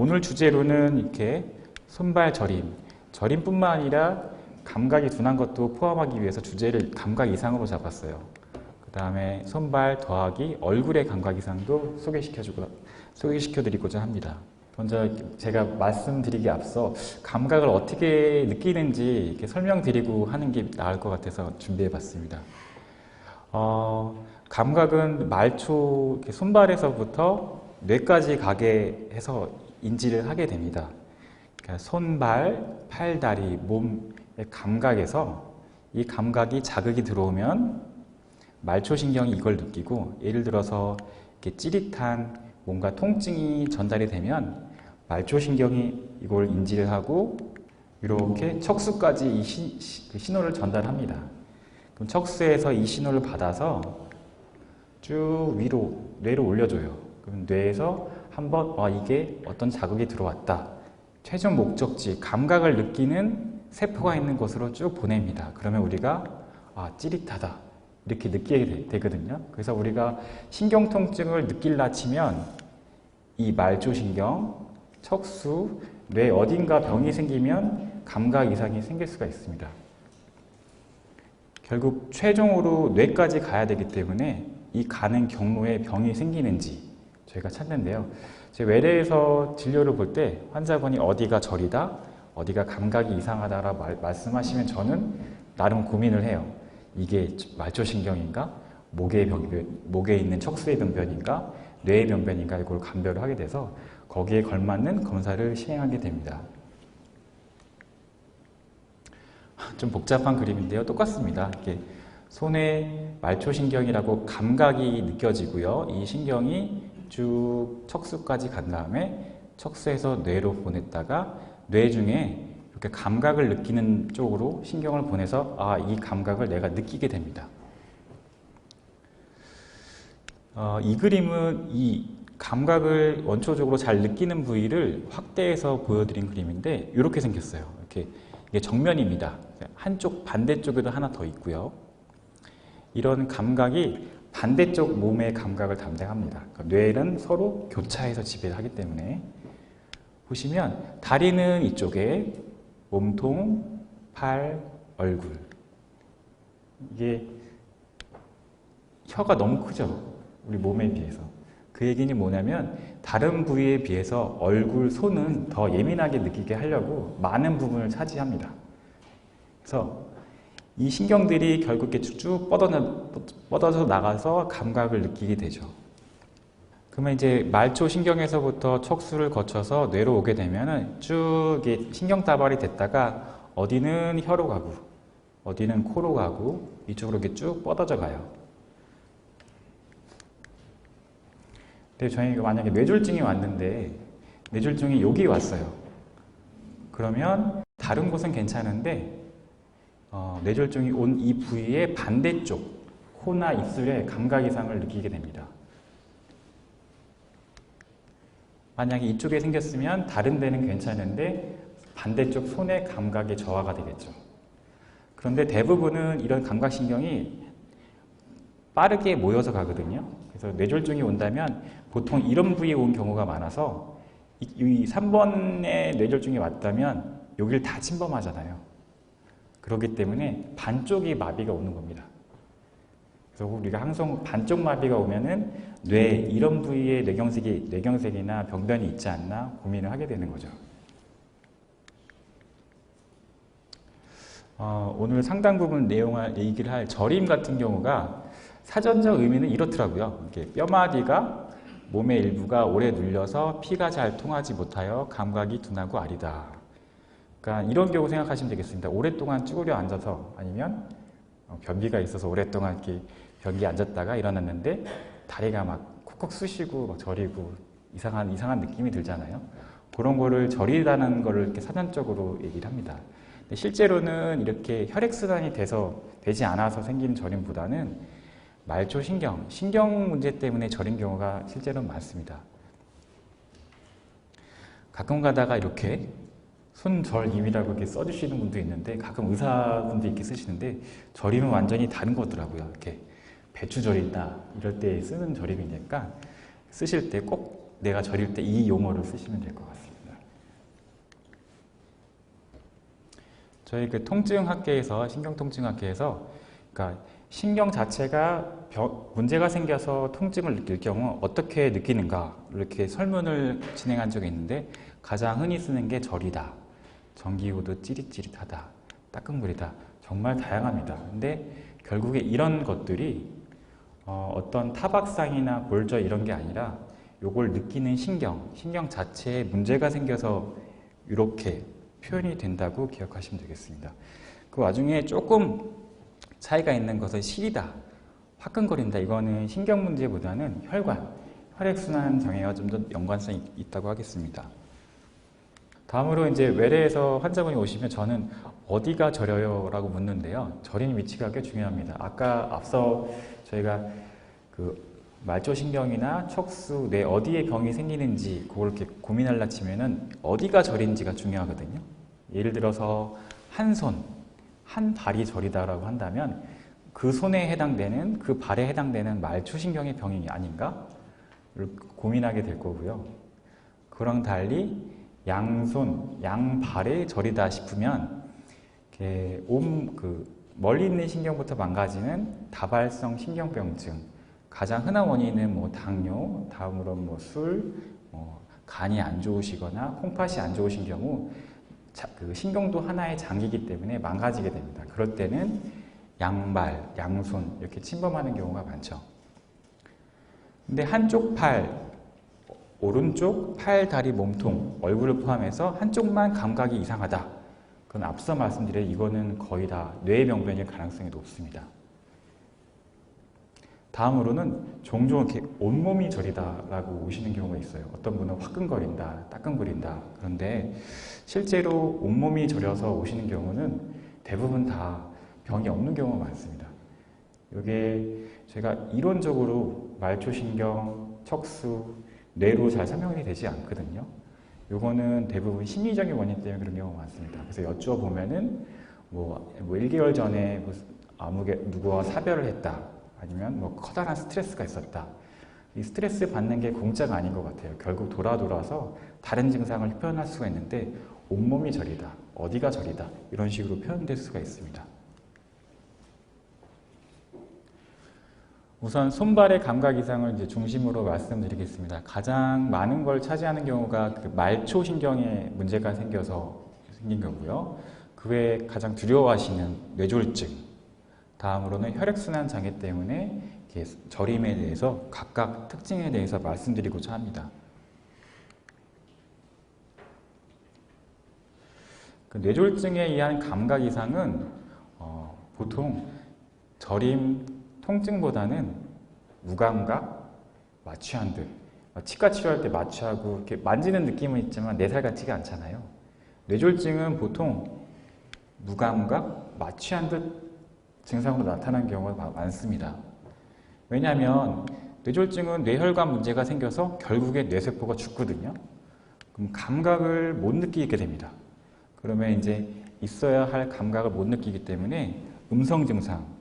오늘 주제로는 이렇게 손발 저림, 저림뿐만 아니라 감각이 둔한 것도 포함하기 위해서 주제를 감각 이상으로 잡았어요. 그 다음에 손발 더하기 얼굴의 감각 이상도 소개시켜드리고자 합니다. 먼저 제가 말씀드리기 앞서 감각을 어떻게 느끼는지 이렇게 설명드리고 하는 게 나을 것 같아서 준비해봤습니다. 감각은 말초 손발에서부터 뇌까지 가게 해서 인지를 하게 됩니다. 그러니까 손발, 팔, 다리, 몸의 감각에서 이 감각이 자극이 들어오면 말초신경이 이걸 느끼고, 예를 들어서 이렇게 찌릿한 뭔가 통증이 전달이 되면 말초신경이 이걸 인지를 하고 이렇게 척수까지 이 신호를 전달합니다. 그럼 척수에서 이 신호를 받아서 쭉 위로 뇌로 올려줘요. 그럼 뇌에서 한번 이게 어떤 자극이 들어왔다. 최종 목적지, 감각을 느끼는 세포가 있는 곳으로 쭉 보냅니다. 그러면 우리가 찌릿하다 이렇게 느끼게 되거든요. 그래서 우리가 신경통증을 느낄라 치면 이 말초신경, 척수, 뇌 어딘가 병이 생기면 감각 이상이 생길 수가 있습니다. 결국 최종으로 뇌까지 가야 되기 때문에 이 가는 경로에 병이 생기는지 저희가 찾는데요. 제 외래에서 진료를 볼 때 환자분이 어디가 저리다, 어디가 감각이 이상하다라고 말씀하시면 저는 나름 고민을 해요. 이게 말초신경인가? 목에 있는 척수의 변변인가? 뇌의 변변인가? 이걸 감별을 하게 돼서 거기에 걸맞는 검사를 시행하게 됩니다. 좀 복잡한 그림인데요. 똑같습니다. 이렇게 손에 말초신경이라고 감각이 느껴지고요. 이 신경이 쭉 척수까지 간 다음에 척수에서 뇌로 보냈다가 뇌 중에 이렇게 감각을 느끼는 쪽으로 신경을 보내서 이 감각을 내가 느끼게 됩니다. 이 그림은 이 감각을 원초적으로 잘 느끼는 부위를 확대해서 보여드린 그림인데 이렇게 생겼어요. 이게 정면입니다. 한쪽 반대쪽에도 하나 더 있고요. 이런 감각이 반대쪽 몸의 감각을 담당합니다. 그러니까 뇌는 서로 교차해서 지배를 하기 때문에 보시면 다리는 이쪽에, 몸통, 팔, 얼굴. 이게 혀가 너무 크죠? 우리 몸에 비해서. 그 얘기는 뭐냐면 다른 부위에 비해서 얼굴, 손은 더 예민하게 느끼게 하려고 많은 부분을 차지합니다. 그래서 이 신경들이 결국 이렇게 쭉 뻗어서 나가서 감각을 느끼게 되죠. 그러면 이제 말초신경에서부터 척수를 거쳐서 뇌로 오게 되면은 쭉 신경다발이 됐다가 어디는 혀로 가고, 어디는 코로 가고, 이쪽으로 이렇게 쭉 뻗어져 가요. 근데 저희가 만약에 뇌졸중이 왔는데, 뇌졸중이 여기 왔어요. 그러면 다른 곳은 괜찮은데, 뇌졸중이 온 이 부위의 반대쪽, 코나 입술에 감각 이상을 느끼게 됩니다. 만약에 이쪽에 생겼으면 다른 데는 괜찮은데 반대쪽 손의 감각의 저하가 되겠죠. 그런데 대부분은 이런 감각신경이 빠르게 모여서 가거든요. 그래서 뇌졸중이 온다면 보통 이런 부위에 온 경우가 많아서 이 3번의 뇌졸중이 왔다면 여기를 다 침범하잖아요. 그렇기 때문에 반쪽이 마비가 오는 겁니다. 그래서 우리가 항상 반쪽 마비가 오면은 뇌 이런 부위에 뇌경색이나 병변이 있지 않나 고민을 하게 되는 거죠. 오늘 상당 부분 얘기를 할 저림 같은 경우가 사전적 의미는 이렇더라고요. 이렇게 뼈마디가 몸의 일부가 오래 눌려서 피가 잘 통하지 못하여 감각이 둔하고 아리다. 그러니까 이런 경우 생각하시면 되겠습니다. 오랫동안 쭈그려 앉아서 아니면 변비가 있어서 오랫동안 이렇게 변기에 앉았다가 일어났는데 다리가 막 콕콕 쑤시고 막 저리고 이상한 느낌이 들잖아요. 그런 거를 저리다는 거를 이렇게 사전적으로 얘기를 합니다. 근데 실제로는 이렇게 혈액순환이 되지 않아서 생기는 저림보다는 말초신경, 신경 문제 때문에 저린 경우가 실제로 많습니다. 가끔 가다가 이렇게 손절임이라고 이렇게 써주시는 분도 있는데 가끔 의사분도 이렇게 쓰시는데 저림은 완전히 다른 거더라고요. 이렇게 배추절이나 이럴 때 쓰는 저림이니까 쓰실 때 꼭 내가 저릴 때 이 용어를 쓰시면 될 것 같습니다. 저희 그 통증학계에서, 신경통증학계에서, 그러니까 신경 자체가 문제가 생겨서 통증을 느낄 경우 어떻게 느끼는가 이렇게 설문을 진행한 적이 있는데, 가장 흔히 쓰는 게 저리다, 전기후드 찌릿찌릿하다, 따끔거리다, 정말 다양합니다. 근데 결국에 이런 것들이 어떤 타박상이나 골절 이런 게 아니라 요걸 느끼는 신경 자체에 문제가 생겨서 이렇게 표현이 된다고 기억하시면 되겠습니다. 그 와중에 조금 차이가 있는 것은 시리다, 화끈거린다, 이거는 신경 문제보다는 혈관, 혈액순환 장애와 좀 더 연관성이 있다고 하겠습니다. 다음으로 이제 외래에서 환자분이 오시면 저는 어디가 저려요? 라고 묻는데요. 저리는 위치가 꽤 중요합니다. 아까 앞서 저희가 그 말초신경이나 척수, 뇌 어디에 병이 생기는지 그걸 이렇게 고민하려 치면은 어디가 저린지가 중요하거든요. 예를 들어서 한 손, 한 발이 저리다라고 한다면 그 손에 해당되는, 그 발에 해당되는 말초신경의 병이 아닌가? 고민하게 될 거고요. 그랑 달리 양손, 양발에 저리다 싶으면 이렇게 멀리 있는 신경부터 망가지는 다발성 신경병증, 가장 흔한 원인은 뭐 당뇨, 다음으로 뭐 술, 간이 안 좋으시거나 콩팥이 안 좋으신 경우 그 신경도 하나의 장기이기 때문에 망가지게 됩니다. 그럴 때는 양발, 양손 이렇게 침범하는 경우가 많죠. 근데 한쪽 팔, 오른쪽 팔, 다리, 몸통, 얼굴을 포함해서 한쪽만 감각이 이상하다. 그건 앞서 말씀드린 이거는 거의 다 뇌병변일 가능성이 높습니다. 다음으로는 종종 이렇게 온몸이 저리다라고 오시는 경우가 있어요. 어떤 분은 화끈거린다, 따끔거린다. 그런데 실제로 온몸이 저려서 오시는 경우는 대부분 다 병이 없는 경우가 많습니다. 이게 제가 이론적으로 말초신경, 척수, 뇌로 잘 설명이 되지 않거든요. 요거는 대부분 심리적인 원인 때문에 그런 경우가 많습니다. 그래서 여쭤보면은 뭐 1개월 전에 누구와 사별을 했다. 아니면 뭐 커다란 스트레스가 있었다. 이 스트레스 받는 게 공짜가 아닌 것 같아요. 결국 돌아서 다른 증상을 표현할 수가 있는데 온몸이 저리다, 어디가 저리다 이런 식으로 표현될 수가 있습니다. 우선 손발의 감각 이상을 이제 중심으로 말씀드리겠습니다. 가장 많은 걸 차지하는 경우가 그 말초신경에 문제가 생겨서 생긴 거고요. 그 외에 가장 두려워하시는 뇌졸중, 다음으로는 혈액순환 장애 때문에 저림에 대해서 각각 특징에 대해서 말씀드리고자 합니다. 그 뇌졸중에 의한 감각 이상은 보통 저림, 통증보다는 무감각, 마취한 듯, 치과 치료할 때 마취하고 이렇게 만지는 느낌은 있지만 내 살 같지가 않잖아요. 뇌졸중은 보통 무감각, 마취한 듯 증상으로 나타나는 경우가 많습니다. 왜냐하면 뇌졸중은 뇌혈관 문제가 생겨서 결국에 뇌세포가 죽거든요. 그럼 감각을 못 느끼게 됩니다. 그러면 이제 있어야 할 감각을 못 느끼기 때문에 음성 증상,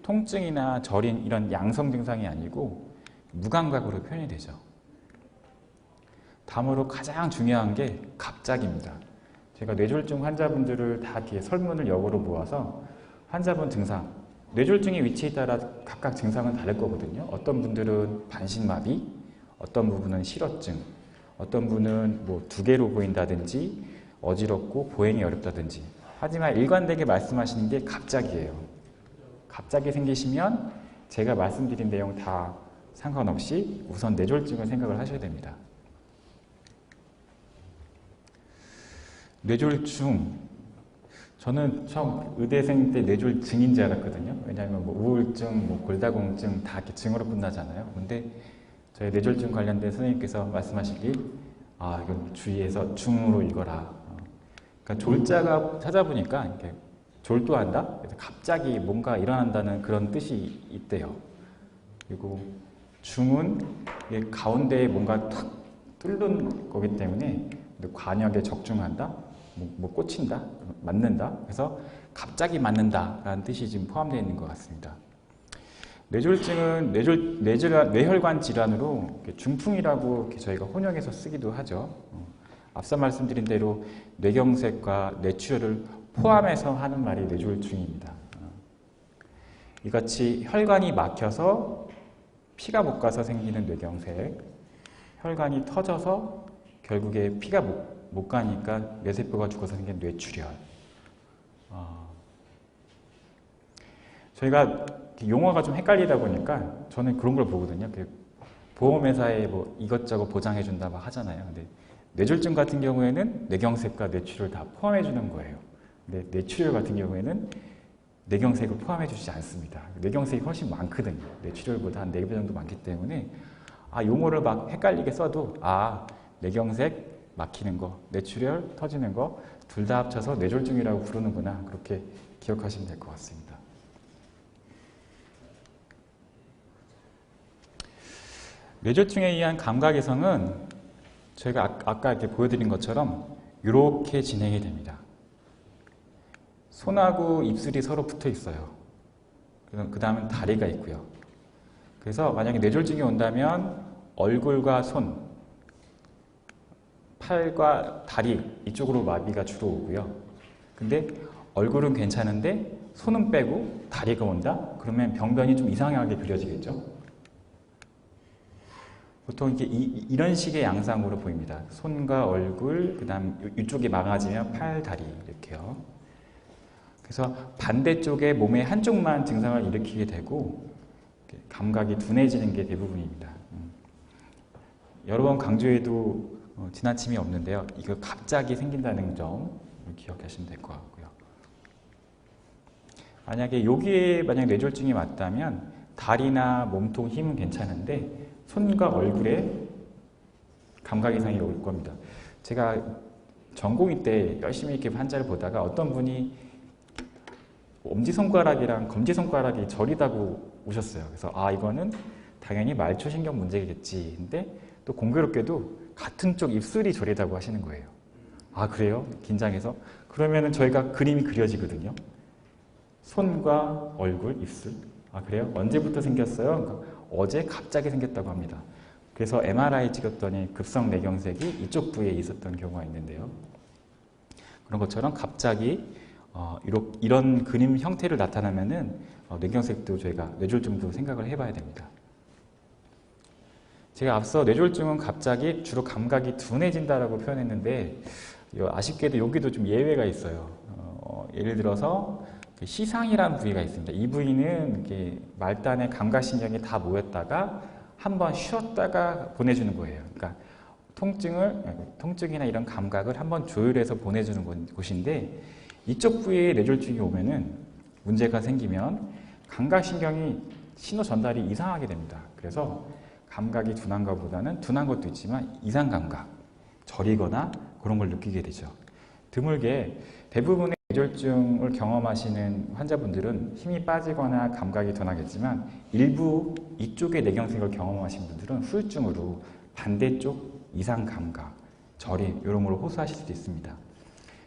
통증이나 저림 이런 양성 증상이 아니고 무감각으로 표현이 되죠. 다음으로 가장 중요한 게 갑작입니다. 제가 뇌졸중 환자분들을 다 이렇게 설문을 역으로 모아서 환자분 증상, 뇌졸중의 위치에 따라 각각 증상은 다를 거거든요. 어떤 분들은 반신마비, 어떤 부분은 실어증, 어떤 분은 뭐 2개로 보인다든지 어지럽고 보행이 어렵다든지. 하지만 일관되게 말씀하시는 게 갑작이에요. 갑자기 생기시면 제가 말씀드린 내용 다 상관없이 우선 뇌졸중을 생각을 하셔야 됩니다. 뇌졸중, 저는 처음 의대생 때 뇌졸중인 줄 알았거든요. 왜냐하면 뭐 우울증, 뭐 골다공증 다 이렇게 증으로 끝나잖아요. 근데 저희 뇌졸중 관련된 선생님께서 말씀하시길 이건 주의해서 중으로 읽어라. 그러니까 졸자가 찾아보니까 이렇게 졸도한다? 그래서 갑자기 뭔가 일어난다는 그런 뜻이 있대요. 그리고 중은 가운데에 뭔가 탁 뚫는 거기 때문에 관역에 적중한다? 뭐 꽂힌다? 맞는다? 그래서 갑자기 맞는다 라는 뜻이 지금 포함되어 있는 것 같습니다. 뇌졸중은 뇌혈관 질환으로 중풍이라고 저희가 혼용해서 쓰기도 하죠. 앞서 말씀드린 대로 뇌경색과 뇌출혈을 포함해서 하는 말이 뇌졸중입니다. 이같이 혈관이 막혀서 피가 못 가서 생기는 뇌경색, 혈관이 터져서 결국에 피가 못 가니까 뇌세포가 죽어서 생긴 뇌출혈. 저희가 용어가 좀 헷갈리다 보니까 저는 그런 걸 보거든요. 보험회사에 뭐 이것저것 보장해준다 막 하잖아요. 근데 뇌졸중 같은 경우에는 뇌경색과 뇌출혈을 다 포함해주는 거예요. 근데 뇌출혈 같은 경우에는 뇌경색을 포함해주지 않습니다. 뇌경색이 훨씬 많거든요. 뇌출혈보다 한 4배 정도 많기 때문에 용어를 막 헷갈리게 써도 뇌경색 막히는 거, 뇌출혈 터지는 거 둘 다 합쳐서 뇌졸중이라고 부르는구나. 그렇게 기억하시면 될 것 같습니다. 뇌졸중에 의한 감각 이상은 저희가 아까 이렇게 보여드린 것처럼 이렇게 진행이 됩니다. 손하고 입술이 서로 붙어 있어요. 그 다음은 다리가 있고요. 그래서 만약에 뇌졸중이 온다면 얼굴과 손, 팔과 다리 이쪽으로 마비가 주로 오고요. 근데 얼굴은 괜찮은데 손은 빼고 다리가 온다? 그러면 병변이 좀 이상하게 그려지겠죠. 보통 이런 식의 양상으로 보입니다. 손과 얼굴, 그 다음 이쪽이 막아지면 팔, 다리 이렇게요. 그래서 반대쪽에 몸의 한쪽만 증상을 일으키게 되고 감각이 둔해지는 게 대부분입니다. 여러 번 강조해도 지나침이 없는데요. 이거 갑자기 생긴다는 점을 기억하시면 될 것 같고요. 만약에 여기에 뇌졸중이 왔다면 다리나 몸통 힘은 괜찮은데 손과 얼굴에 감각 이상이 올 겁니다. 제가 전공의 때 열심히 이렇게 환자를 보다가 어떤 분이 엄지손가락이랑 검지손가락이 저리다고 오셨어요. 그래서 이거는 당연히 말초신경 문제겠지. 근데 또 공교롭게도 같은 쪽 입술이 저리다고 하시는 거예요. 그래요? 긴장해서? 그러면은 저희가 그림이 그려지거든요. 손과 얼굴, 입술. 그래요? 언제부터 생겼어요? 그러니까 어제 갑자기 생겼다고 합니다. 그래서 MRI 찍었더니 급성 뇌경색이 이쪽 부위에 있었던 경우가 있는데요. 그런 것처럼 갑자기 이런 그림 형태를 나타나면은 뇌경색도 저희가 뇌졸중도 생각을 해봐야 됩니다. 제가 앞서 뇌졸중은 갑자기 주로 감각이 둔해진다라고 표현했는데 아쉽게도 여기도 좀 예외가 있어요. 예를 들어서 시상이라는 부위가 있습니다. 이 부위는 이렇게 말단의 감각신경이 다 모였다가 한번 쉬었다가 보내주는 거예요. 그러니까 통증이나 이런 감각을 한번 조율해서 보내주는 곳인데 이쪽 부위에 뇌졸중이 오면은 문제가 생기면 감각신경이 신호 전달이 이상하게 됩니다. 그래서 감각이 둔한 것보다는 둔한 것도 있지만 이상 감각, 저리거나 그런 걸 느끼게 되죠. 드물게 대부분의 뇌졸중을 경험하시는 환자분들은 힘이 빠지거나 감각이 둔하겠지만 일부 이쪽의 뇌경색을 경험하신 분들은 후유증으로 반대쪽 이상 감각, 저림 이런 걸 호소하실 수도 있습니다.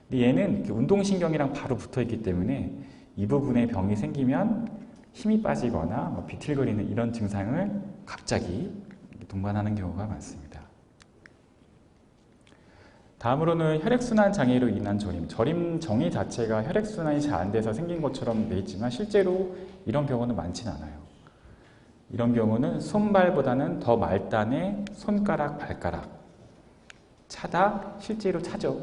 근데 얘는 운동신경이랑 바로 붙어 있기 때문에 이 부분에 병이 생기면 힘이 빠지거나 비틀거리는 이런 증상을 갑자기 동반하는 경우가 많습니다. 다음으로는 혈액순환 장애로 인한 저림. 저림 정의 자체가 혈액순환이 잘 안 돼서 생긴 것처럼 돼 있지만 실제로 이런 경우는 많지는 않아요. 이런 경우는 손발보다는 더 말단의 손가락, 발가락 차다 실제로 차죠.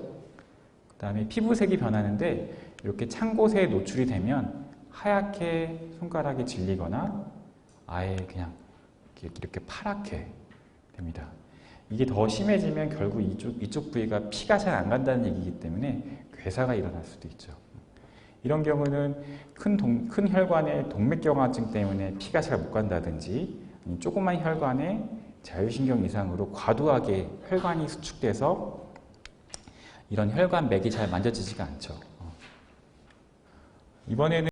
그 다음에 피부색이 변하는데 이렇게 찬 곳에 노출이 되면 하얗게 손가락이 질리거나 아예 그냥 이렇게 파랗게 됩니다. 이게 더 심해지면 결국 이쪽 부위가 피가 잘 안 간다는 얘기이기 때문에 괴사가 일어날 수도 있죠. 이런 경우는 큰 혈관의 동맥경화증 때문에 피가 잘 못 간다든지 조그만 혈관에 자율신경 이상으로 과도하게 혈관이 수축돼서 이런 혈관 맥이 잘 만져지지가 않죠. 이번에는